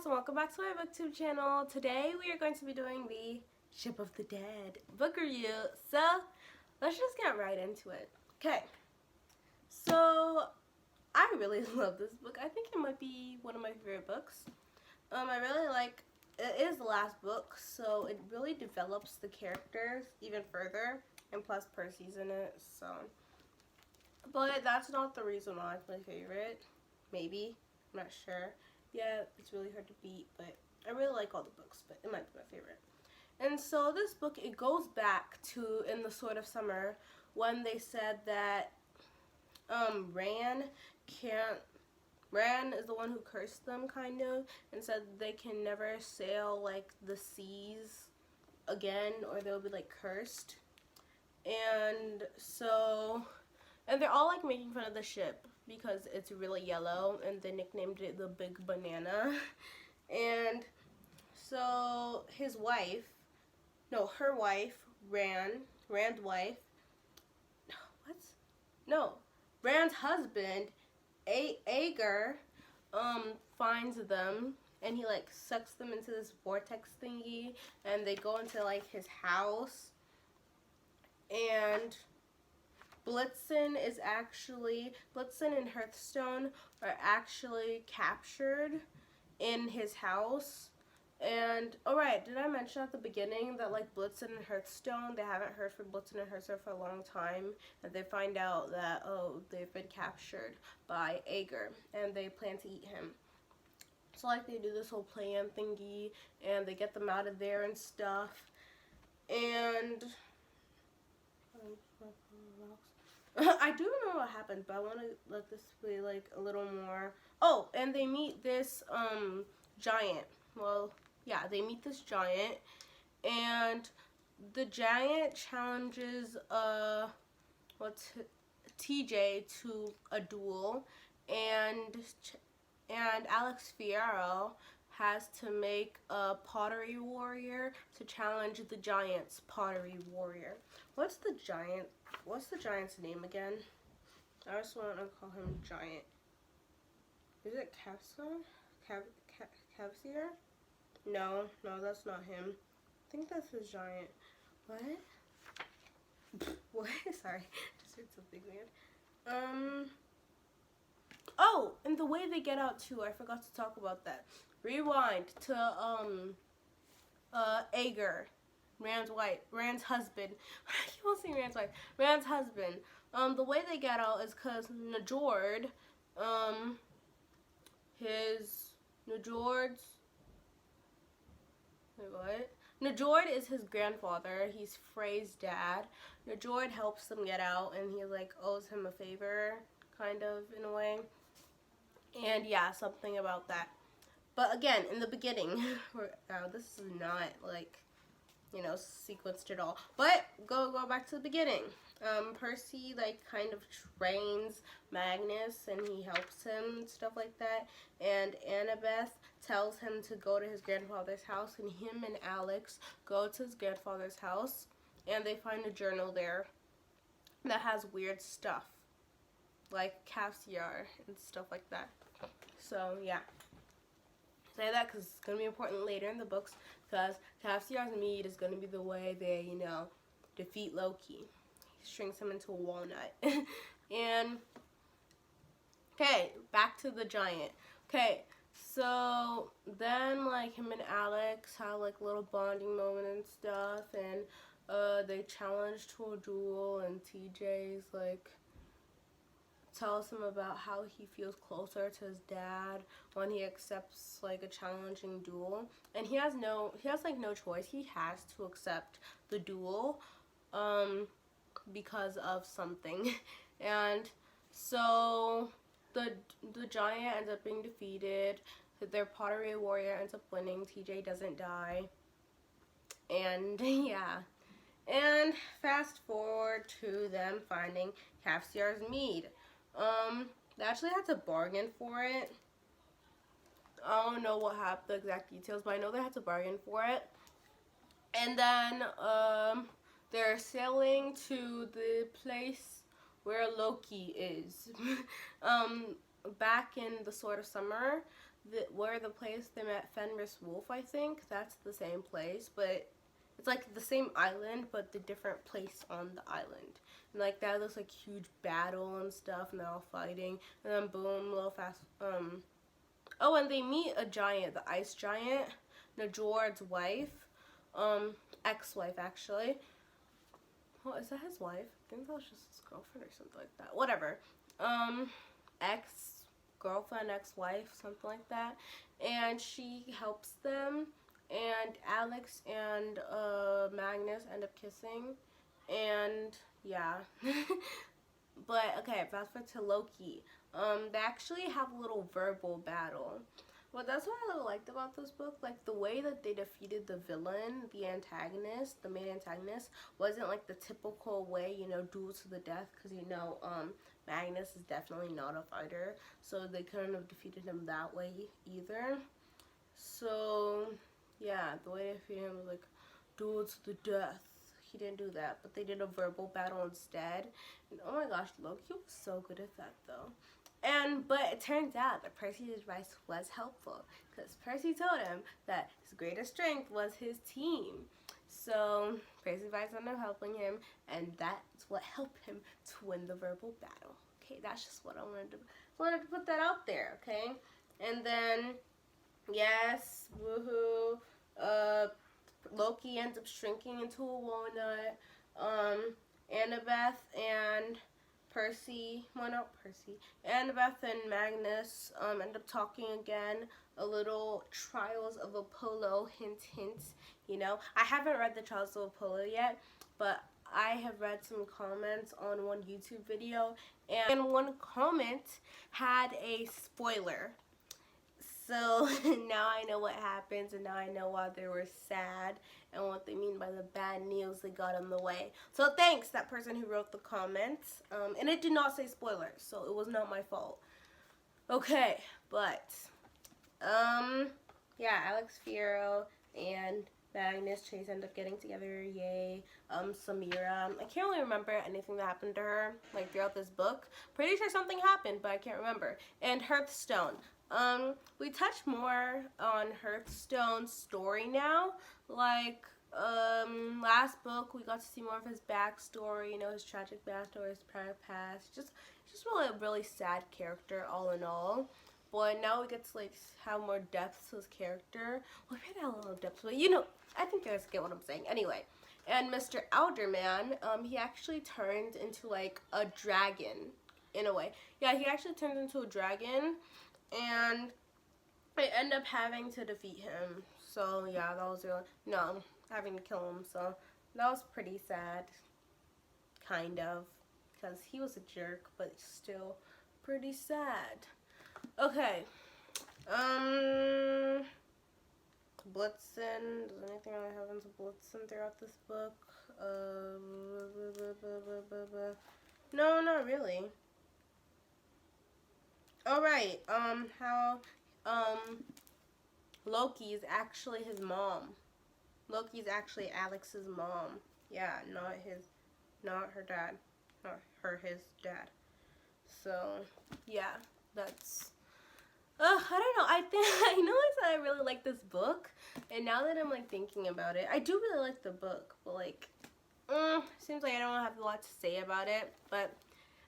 and welcome back to my booktube channel. Today we are going to be doing the Ship of the Dead book review. So let's just get right into it. Okay, so I really love this book. I think it might be one of my favorite books. I really like it. Is the last book, so it really develops the characters even further, and plus Percy's in it. So, but that's not the reason why it's my favorite. Maybe, I'm not sure. Yeah, it's really hard to beat, but I really like all the books, but it might be my favorite. And so this book, it goes back to In the Sword of Summer when they said that Ran can't, Ran is the one who cursed them, kind of, and said they can never sail like the seas again or they'll be like cursed. And so, and they're all like making fun of the ship because it's really yellow and they nicknamed it the Big Banana. And so his wife, no, her wife, Rand's wife, what? No, Rand's husband, Aeger, finds them and he like sucks them into this vortex thingy and they go into like his house, and Blitzen and Hearthstone are actually captured in his house. And, alright, did I mention at the beginning that, like, Blitzen and Hearthstone, they haven't heard from Blitzen and Hearthstone for a long time, and they find out that, oh, they've been captured by Aeger, and they plan to eat him. So, like, they do this whole plan thingy, and they get them out of there and stuff, and I do know what happened, but I want to let this be like a little more. Oh, and they meet this giant. Well, yeah, they meet this giant, and the giant challenges TJ to a duel, and Alex Fierro has to make a pottery warrior to challenge the giant's pottery warrior. What's the giant's name again? I just want to call him Giant. Is it Capsule? Capsier? No, that's not him. I think that's his giant. What? What? Sorry, just heard something weird. Oh, and the way they get out too, I forgot to talk about that. Rewind to Aeger, Rand's husband. I keep on saying Rand's wife. Rand's husband. The way they get out is because Njord, Njord is his grandfather. He's Frey's dad. Njord helps them get out, and he like owes him a favor, kind of in a way. And yeah, something about that. But again, in the beginning, this is not like, you know, sequenced at all. But go back to the beginning. Percy like kind of trains Magnus and he helps him and stuff like that. And Annabeth tells him to go to his grandfather's house, and him and Alex go to his grandfather's house and they find a journal there that has weird stuff like Cassiar and stuff like that. So yeah, say that because it's going to be important later in the books, because Cassiar's mead is going to be the way they, you know, defeat Loki. He shrinks him into a walnut. And, okay, back to the giant. Okay, so then, like, him and Alex have, like, a little bonding moment and stuff, and they challenge to a duel, and TJ's, like, tells him about how he feels closer to his dad when he accepts like a challenging duel, and he has like no choice. He has to accept the duel because of something. And so the giant ends up being defeated, their pottery warrior ends up winning, TJ doesn't die, and yeah. And fast forward to them finding Cassiar's mead. They actually had to bargain for it. I don't know what happened, the exact details, but I know they had to bargain for it. And then, they're sailing to the place where Loki is. Back in the Sword of Summer, where the place they met Fenris Wolf, I think. That's the same place, but it's like the same island, but the different place on the island. And like that looks like huge battle and stuff, and they're all fighting. And then boom, little fast. Oh, and they meet a giant, the ice giant, Njord's wife, ex-wife actually. Oh, is that his wife? I think that was just his girlfriend or something like that. Whatever. Ex-girlfriend, ex-wife, something like that. And she helps them. And Alex and Magnus end up kissing. And yeah. But okay, fast forward to Loki. They actually have a little verbal battle. Well, that's what I really liked about this book. Like, the way that they defeated the villain, the antagonist, the main antagonist, wasn't like the typical way, you know, duel to the death. Because, you know, Magnus is definitely not a fighter. So they couldn't have defeated him that way either. So, yeah, the way they defeated him was like, duel to the death. He didn't do that, but they did a verbal battle instead. And oh my gosh, Loki was so good at that, though. But it turns out that Percy's advice was helpful, because Percy told him that his greatest strength was his team. So Percy's advice ended up helping him, and that's what helped him to win the verbal battle. Okay, that's just what I wanted to put that out there. Okay, and then yes, woohoo, Loki ends up shrinking into a walnut. Annabeth and Annabeth and Magnus end up talking again. A little Trials of Apollo, hint, hint. You know, I haven't read the Trials of Apollo yet, but I have read some comments on one YouTube video, and one comment had a spoiler. So now I know what happens, and now I know why they were sad and what they mean by the bad news they got on the way. So thanks, that person who wrote the comments. And it did not say spoilers, so it was not my fault. Okay, but yeah, Alex Fierro and Magnus Chase end up getting together, yay. Samira, I can't really remember anything that happened to her, like, throughout this book. Pretty sure something happened, but I can't remember. And Hearthstone. We touch more on Hearthstone's story now. Like, last book, we got to see more of his backstory, you know, his tragic backstory, his prior past. Just really a really sad character, all in all. But now we get to, like, have more depth to his character. Well, we had a little depth, but, you know, I think you guys get what I'm saying. Anyway, and Mr. Alderman, he actually turned into, like, a dragon, in a way. Yeah, he actually turned into a dragon, and I end up having to defeat him. So, yeah, that was really, no, having to kill him. So, that was pretty sad, kind of, because he was a jerk, but still pretty sad. Okay, Blitzen, does anything really happen to Blitzen throughout this book? No, not really. Alright, how, Loki is actually his mom. Loki's actually Alex's mom. Yeah, not her dad. Not her, his dad. So, yeah, that's, I don't know, I know I said I really like this book, and now that I'm, like, thinking about it, I do really like the book, but, like, seems like I don't have a lot to say about it, but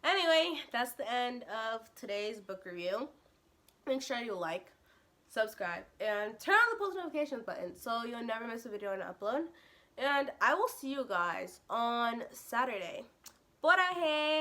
anyway, that's the end of today's book review. Make sure you like, subscribe, and turn on the post notifications button so you'll never miss a video I upload. And I will see you guys on Saturday. Bora, hey!